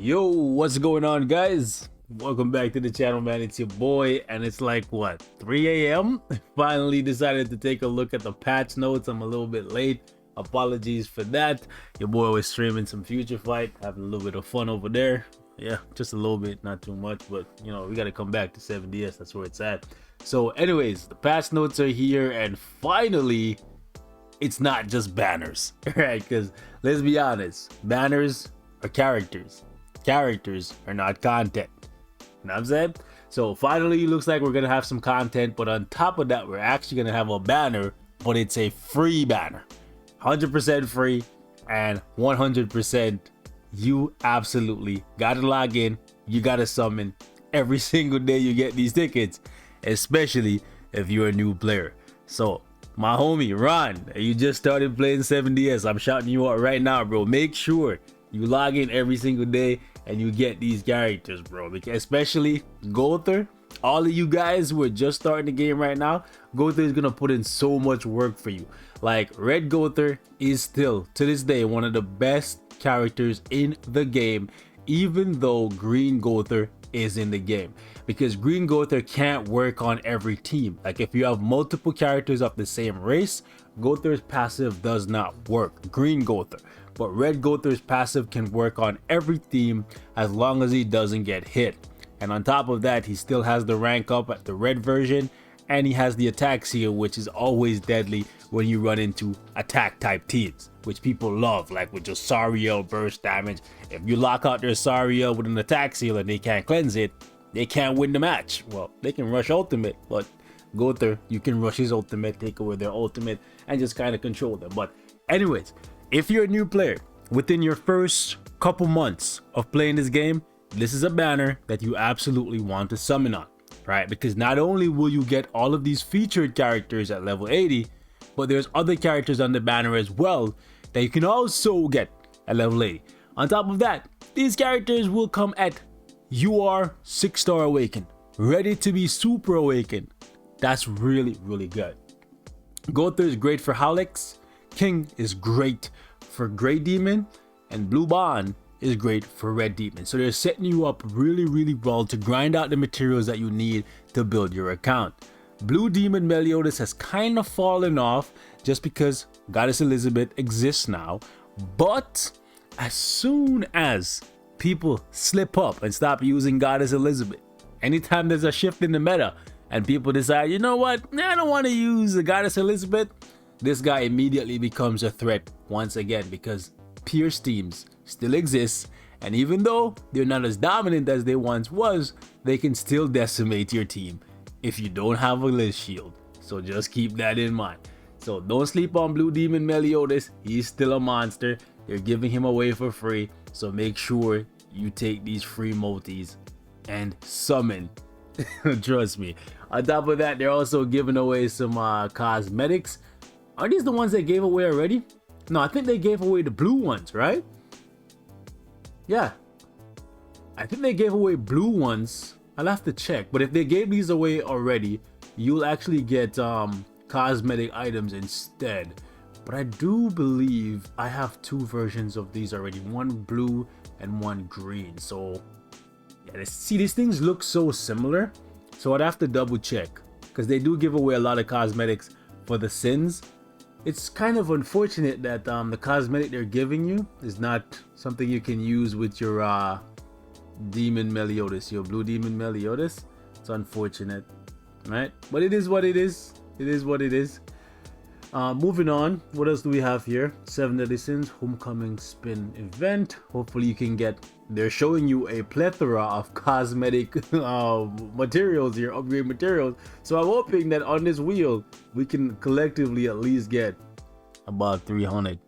Yo, what's going on, guys? Welcome back to the channel, man. It's your boy, and it's like what, 3 a.m. Finally decided to take a look at the patch notes. I'm a little bit late, apologies for that. Your boy was streaming some Future Fight, having a little bit of fun over there. Yeah, just a little bit, not too much, but you know, we got to come back to 7DS. That's where it's at. So anyways, the patch notes are here, and finally it's not just banners, right? Because let's be honest, banners are characters are not content. You know what I'm saying? So finally it looks like we're gonna have some content, but on top of that, we're actually gonna have a banner, but it's a free banner, 100% free, and 100% you absolutely gotta log in, you gotta summon every single day you get these tickets, especially if you're a new player. So my homie Ron, you just started playing 7DS, I'm shouting you out right now, bro. Make sure you log in every single day and you get these characters, bro. Because especially Gother, all of you guys who are just starting the game right now, Gother is gonna put in so much work for you. Like Red Gother is still to this day one of the best characters in the game, even though Green Gother is in the game, because Green Gother can't work on every team. Like if you have multiple characters of the same race, Gother's passive does not work, Green Gother. But Red Gother's passive can work on every team as long as he doesn't get hit. And on top of that, he still has the rank up at the red version, and he has the attack seal, which is always deadly when you run into attack type teams, which people love, like with just Sariel burst damage. If you lock out their Sariel with an attack seal and they can't cleanse it, they can't win the match. Well, they can rush ultimate, but Gother, you can rush his ultimate, take away their ultimate, and just kind of control them. But anyways, if you're a new player, within your first couple months of playing this game, this is a banner that you absolutely want to summon on, right? Because not only will you get all of these featured characters at level 80, but there's other characters on the banner as well that you can also get at level 80. On top of that, these characters will come at UR 6-star awakened, ready to be super awakened. That's really, really good. Gother is great for Hallex, King is great for Gray Demon, and Blue Bond is great for Red Demon. So they're setting you up really, really well to grind out the materials that you need to build your account. Blue Demon Meliodas has kind of fallen off just because Goddess Elizabeth exists now. But as soon as people slip up and stop using Goddess Elizabeth, anytime there's a shift in the meta and people decide, you know what, I don't want to use the Goddess Elizabeth, this guy immediately becomes a threat once again, because Pierce teams still exist, and even though they're not as dominant as they once was, they can still decimate your team if you don't have a Liz shield. So just keep that in mind. So don't sleep on Blue Demon Meliodas, he's still a monster. They're giving him away for free, so make sure you take these free multis and summon. Trust me. On top of that, they're also giving away some cosmetics. Are these the ones they gave away already? No, I think they gave away the blue ones, right? Yeah, I think they gave away blue ones. I'll have to check, but if they gave these away already, you'll actually get cosmetic items instead. But I do believe I have two versions of these already, one blue and one green. So yeah, see, these things look so similar, so I'd have to double check, because they do give away a lot of cosmetics for the sins. It's kind of unfortunate that the cosmetic they're giving you is not something you can use with your Demon Meliodas, your Blue Demon Meliodas. It's unfortunate, right? But it is what it is. It is what it is. Moving on, what else do we have here? 7 Deadly Sins Homecoming Spin Event. Hopefully you can get, they're showing you a plethora of cosmetic materials here, upgrade materials. So I'm hoping that on this wheel we can collectively at least get about 300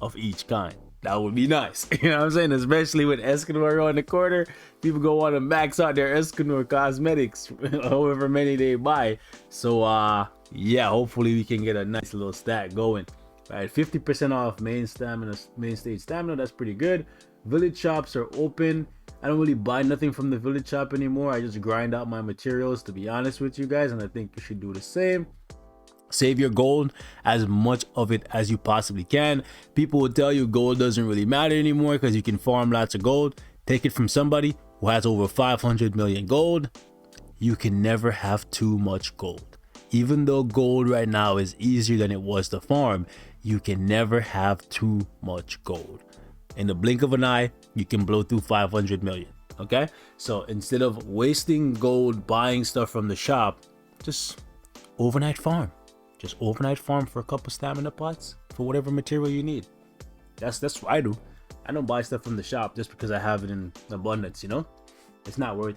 of each kind. That would be nice. You know what I'm saying? Especially with Escanor on the corner, people go want to max out their Escanor cosmetics, however many they buy. So yeah, hopefully we can get a nice little stack going. All right, 50% off main stage stamina. That's pretty good. Village shops are open. I don't really buy nothing from the village shop anymore. I just grind out my materials, to be honest with you guys, and I think you should do the same. Save your gold, as much of it as you possibly can. People will tell you gold doesn't really matter anymore because you can farm lots of gold. take it from somebody who has over 500 million gold. You can never have too much gold. Even though gold right now is easier than it was to farm, you can never have too much gold. In the blink of an eye, you can blow through 500 million. Okay, so instead of wasting gold buying stuff from the shop, just overnight farm. Just overnight farm for a couple stamina pots for whatever material you need. That's what I do. I don't buy stuff from the shop just because I have it in abundance, you know? It's not worth it.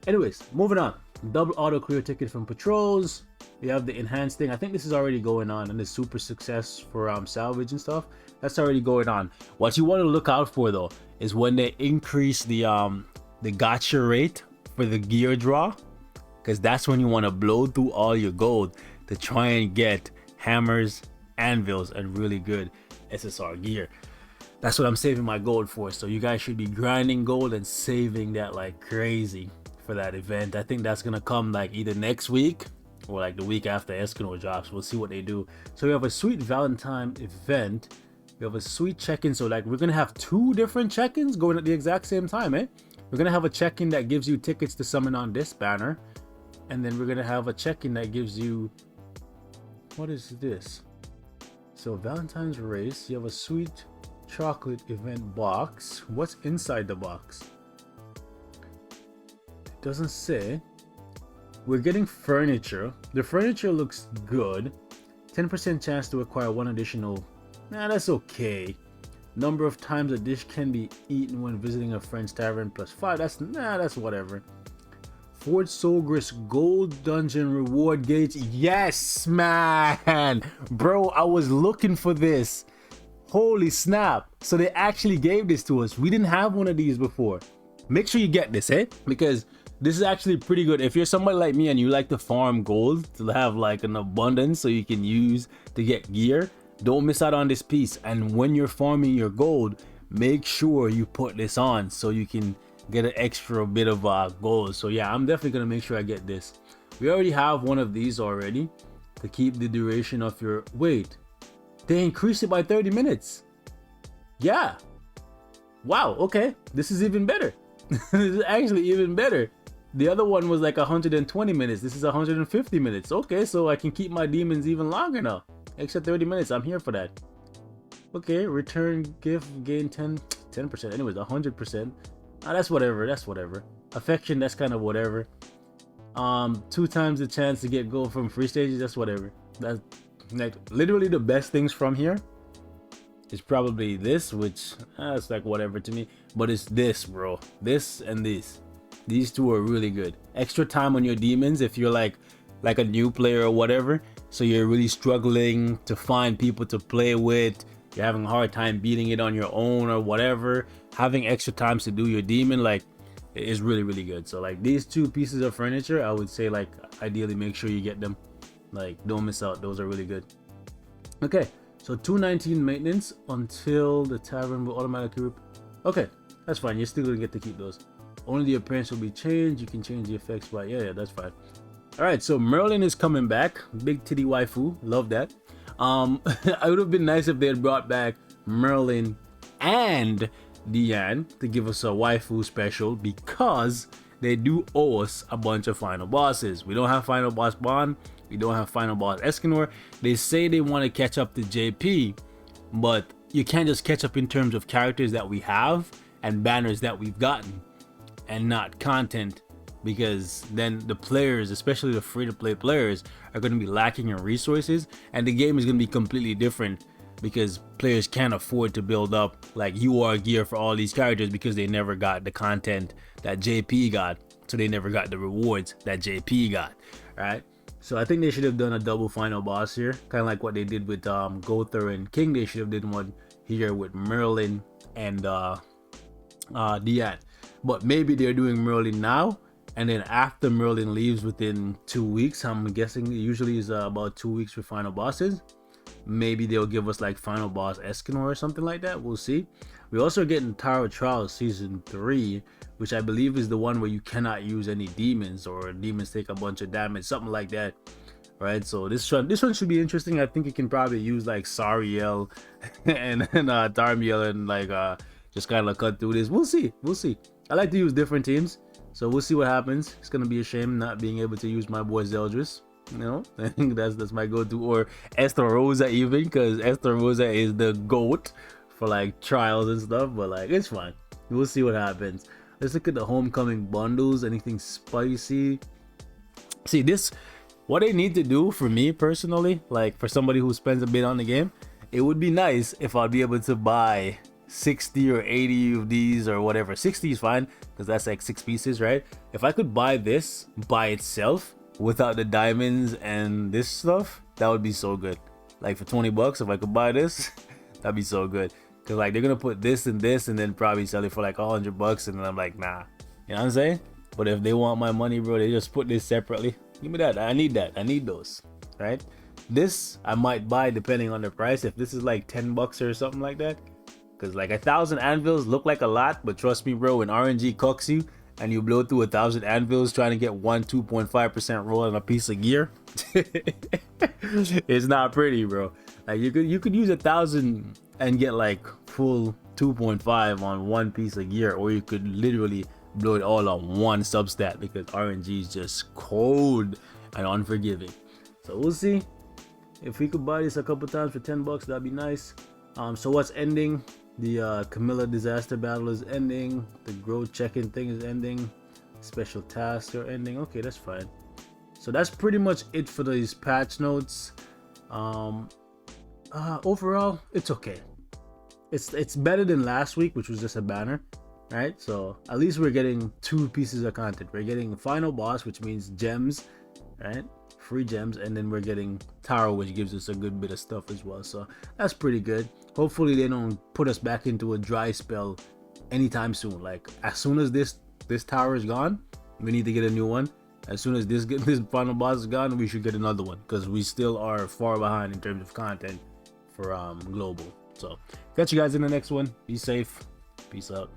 Anyways, moving on. Double auto clear ticket from patrols. We have the enhanced thing. I think this is already going on, and the super success for salvage and stuff. That's already going on. What you want to look out for though is when they increase the gacha rate for the gear draw, because that's when you want to blow through all your gold to try and get hammers, anvils, and really good SSR gear. That's what I'm saving my gold for. So you guys should be grinding gold and saving that like crazy for that event. I think that's gonna come like either next week or like the week after Escanor drops. We'll see what they do. So we have a sweet Valentine event. We have a sweet check-in. So like we're gonna have two different check-ins going at the exact same time, eh? We're gonna have a check-in that gives you tickets to summon on this banner, and then we're gonna have a check-in that gives you, what is this? So Valentine's race. You have a sweet chocolate event box. What's inside the box? It doesn't say. We're getting furniture. The furniture looks good. 10% chance to acquire one additional. Nah, that's okay. Number of times a dish can be eaten when visiting a friend's tavern +5. That's whatever. Fort Sogris Gold Dungeon Reward Gauge. Yes, man. Bro, I was looking for this. Holy snap. So they actually gave this to us. We didn't have one of these before. Make sure you get this, eh? Because this is actually pretty good. If you're somebody like me and you like to farm gold to have like an abundance so you can use to get gear, don't miss out on this piece. And when you're farming your gold, make sure you put this on so you can get an extra bit of gold. So yeah, I'm definitely gonna make sure I get this. We already have one of these already to keep the duration of your wait. They increased it by 30 minutes. Yeah. Wow, okay. This is even better. This is actually even better. The other one was like 120 minutes. This is 150 minutes. Okay, so I can keep my demons even longer now. Extra 30 minutes. I'm here for that. Okay, return gift, gain 10%. Anyways, 100%. That's whatever. That's whatever. Affection, that's kind of whatever. 2 times the chance to get gold from free stages. That's whatever. That's like literally the best things from here is probably this, which it's like whatever to me. But it's this, bro. This and this. These two are really good. Extra time on your demons if you're like a new player or whatever. So you're really struggling to find people to play with. You're having a hard time beating it on your own or whatever. Having extra times to do your demon like is really, really good. So like these two pieces of furniture, I would say like ideally make sure you get them. Like don't miss out. Those are really good. Okay, so 219 maintenance until the tavern will automatically. Okay, that's fine. You're still gonna get to keep those. Only the appearance will be changed. You can change the effects by yeah, that's fine. All right, so Merlin is coming back. Big titty waifu, love that. It would have been nice if they had brought back Merlin and Diane to give us a waifu special, because they do owe us a bunch of final bosses. We don't have final boss Bond. We don't have final boss Escanor. They say they want to catch up to JP, but you can't just catch up in terms of characters that we have and banners that we've gotten, and not content, because then the players, especially the free-to-play players, are going to be lacking in resources, and the game is going to be completely different because players can't afford to build up like UR gear for all these characters because they never got the content that JP got, so they never got the rewards that JP got, right? So I think they should have done a double final boss here, kind of like what they did with Gother and King. They should have done one here with Merlin and Diane. But maybe they're doing Merlin now, and then after Merlin leaves within 2 weeks, I'm guessing it usually is about 2 weeks for final bosses. Maybe they'll give us like final boss Escanor or something like that. We'll see. We also getting Tower of Trials season 3, which I believe is the one where you cannot use any demons, or demons take a bunch of damage, something like that. Right, so this one should be interesting. I think you can probably use like Sariel and Darmiel and like just kind of cut through this. We'll see. I like to use different teams, so we'll see what happens. It's gonna be a shame not being able to use my boy Zeldris. You know, I think that's my go-to, or Esther Rosa even, because Esther Rosa is the GOAT for like trials and stuff. But like, it's fine. We'll see what happens. Let's look at the homecoming bundles. Anything spicy? See this. What they need to do for me personally, like for somebody who spends a bit on the game, it would be nice if I'd be able to buy 60 or 80 of these or whatever. 60 is fine because that's like 6 pieces, right? If I could buy this by itself without the diamonds and this stuff, that would be so good. Like for 20 bucks, if I could buy this, that'd be so good. Cause like they're gonna put this and this and then probably sell it for like 100 bucks, and then I'm like, nah, you know what I'm saying? But if they want my money, bro, they just put this separately. Give me that. I need that. I need those, right? This I might buy depending on the price. If this is like 10 bucks or something like that, because like 1,000 anvils look like a lot, but trust me, bro, when RNG cooks you and you blow through 1,000 anvils trying to get 2.5% roll on a piece of gear, it's not pretty, bro. Like you could use 1,000 and get like full 2.5 on one piece of gear, or you could literally blow it all on one substat because RNG is just cold and unforgiving. So we'll see if we could buy this a couple times for 10 bucks. That'd be nice. So what's ending? The Camilla disaster battle is ending. The growth check-in thing is ending. Special tasks are ending. Okay, that's fine. So that's pretty much it for these patch notes. Overall, it's okay. It's better than last week, which was just a banner, right? So at least we're getting 2 pieces of content. We're getting final boss, which means gems, right? Free gems, and then we're getting Taro, which gives us a good bit of stuff as well. So that's pretty good. Hopefully they don't put us back into a dry spell anytime soon. Like as soon as this tower is gone, we need to get a new one. As soon as this final boss is gone, we should get another one, because we still are far behind in terms of content for global. So catch you guys in the next one. Be safe. Peace out.